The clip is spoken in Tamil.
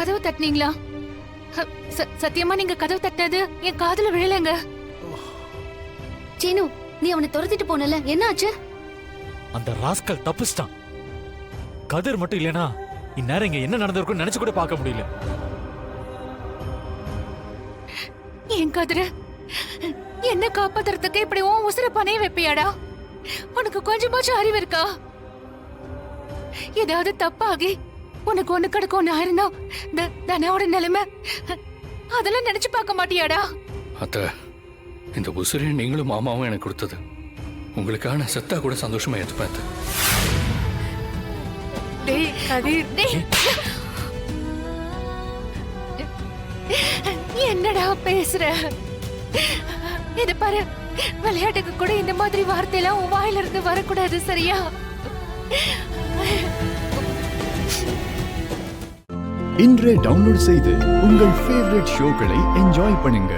கதவு தட்டினீங்களா? சத்தியமா நீங்க கதவு தட்டினது என் காதுல விழலங்க. சீனு, நீ அவனை துரத்திட்டு போனல, என்ன ஆச்சு? அந்த ராஸ்கல் தப்பிச்சிட்டான். கதிர் மட்டும் இல்லனா இந்நேரம் இங்க என்ன நடந்திருக்கும்னு நினைச்சு கூட பார்க்க முடியல. என் கதிர என்ன காப்பாத்துறதுக்கு இப்படி உன் உசுர பணைய வைப்பியாடா? உனக்கு கொஞ்சமாச்சும் அறிவு இருக்கா? ஏதாவது தப்பாகி உனக்கு ஒண்ணு கிடக்கு ஒண்ணு ஆயிருந்தா தனோட நிலைமை அதெல்லாம் நினைச்சு பார்க்க மாட்டியாடா? அத்த, இந்த உசுரையும் நீங்களும் மாமாவும் எனக்கு கொடுத்தது. உங்களுக்கான செத்தா கூட சந்தோஷமா ஏத்துப்பேன். டேய் கதிர், டேய் என்னடா பேசுற? இத பாரு, விளையாட்டுக்கு கூட இந்த மாதிரி வார்த்தையெல்லாம் உன் வாயில இருந்து வரக்கூடாது, சரியா? இன்றே டவுன்லோட் செய்து உங்கள் ஃபேவரட் ஷோக்களை என்ஜாய் பண்ணுங்க.